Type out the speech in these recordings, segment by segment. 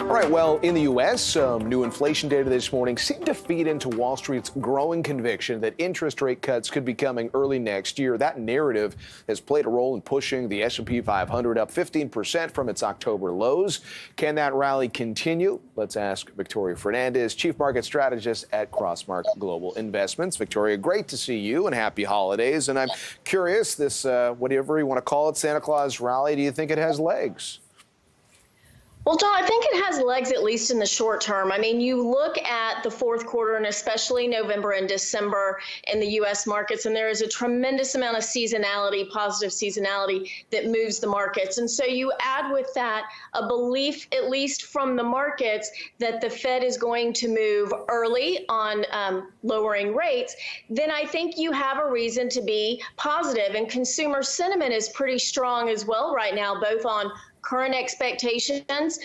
All right, well, in the U.S., some new inflation data this morning seemed to feed into Wall Street's growing conviction that interest rate cuts could be coming early next year. That narrative has played a role in pushing the S&P 500 up 15% from its October lows. Can that rally continue? Let's ask Victoria Fernandez, Chief Market Strategist at Crossmark Global Investments. Victoria, great to see you and happy holidays. And I'm curious, this, whatever you want to call it, Santa Claus rally, do you think it has legs? Well, John, I think it has legs, at least in the short term. I mean, you look at the fourth quarter and especially November and December in the U.S. markets, and there is a tremendous amount of seasonality, positive seasonality, that moves the markets. And so you add with that a belief, at least from the markets, that the Fed is going to move early on lowering rates, then I think you have a reason to be positive. And consumer sentiment is pretty strong as well right now, both on current expectations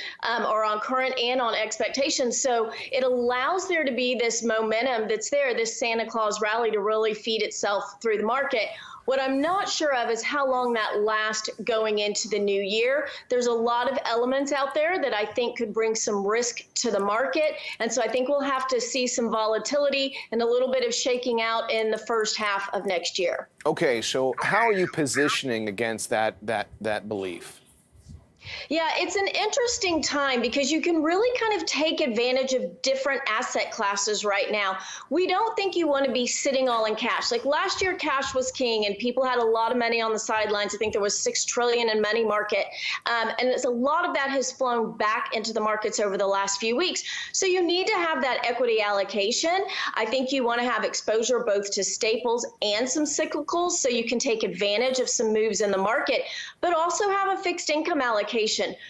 or on current and on expectations. So it allows there to be this momentum that's there, this Santa Claus rally to really feed itself through the market. What I'm not sure of is how long that lasts going into the new year. There's a lot of elements out there that I think could bring some risk to the market. And so I think we'll have to see some volatility and a little bit of shaking out in the first half of next year. Okay, so how are you positioning against that belief? Yeah, it's an interesting time because you can really kind of take advantage of different asset classes right now. We don't think you want to be sitting all in cash. Like last year, cash was king and people had a lot of money on the sidelines. I think there was $6 trillion in money market. And it's a lot of that has flown back into the markets over the last few weeks. So you need to have that equity allocation. I think you want to have exposure both to staples and some cyclicals so you can take advantage of some moves in the market, but also have a fixed income allocation.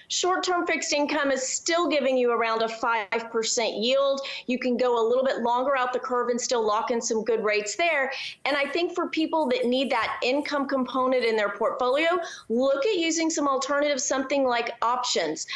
Short-term fixed income is still giving you around a 5% yield. You can go a little bit longer out the curve and still lock in some good rates there. And I think for people that need that income component in their portfolio, look at using some alternatives, something like options.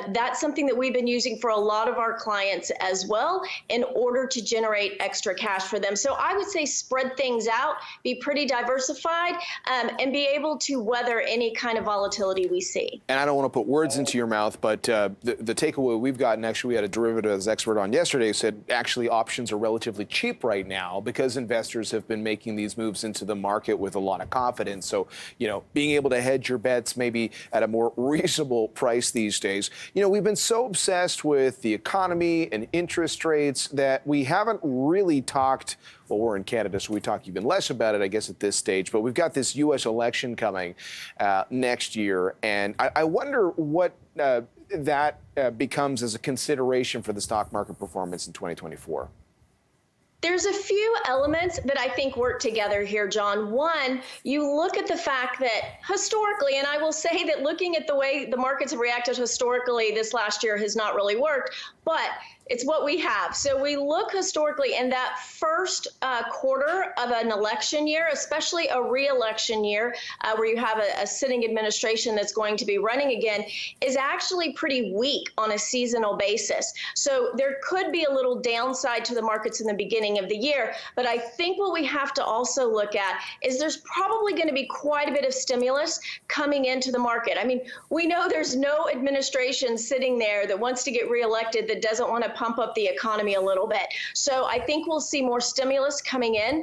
That's something that we've been using for a lot of our clients as well in order to generate extra cash for them. So I would say spread things out, be pretty diversified, and be able to weather any kind of volatility we see. And I don't want to put words into your mouth, but the takeaway we've gotten, actually, we had a derivatives expert on yesterday, said actually options are relatively cheap right now because investors have been making these moves into the market with a lot of confidence. So, being able to hedge your bets maybe at a more reasonable price these days. We've been so obsessed with the economy and interest rates that we haven't really talked. Well, we're in Canada, so we talk even less about it, I guess, at this stage. But we've got this U.S. election coming next year, and I wonder what that becomes as a consideration for the stock market performance in 2024. There's a few elements that I think work together here, John. One, you look at the fact that historically, and I will say that looking at the way the markets have reacted historically, this last year has not really worked, but it's what we have. So we look historically in that first quarter of an election year, especially a re-election year where you have a sitting administration that's going to be running again, is actually pretty weak on a seasonal basis. So there could be a little downside to the markets in the beginning of the year. But I think what we have to also look at is there's probably going to be quite a bit of stimulus coming into the market. I mean, we know there's no administration sitting there that wants to get reelected that doesn't want to pump up the economy a little bit. So I think we'll see more stimulus coming in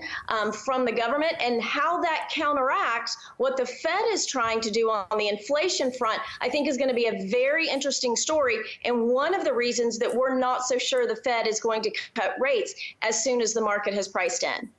from the government, and how that counteracts what the Fed is trying to do on the inflation front, I think is going to be a very interesting story, and one of the reasons that we're not so sure the Fed is going to cut rates as soon as the market has priced in.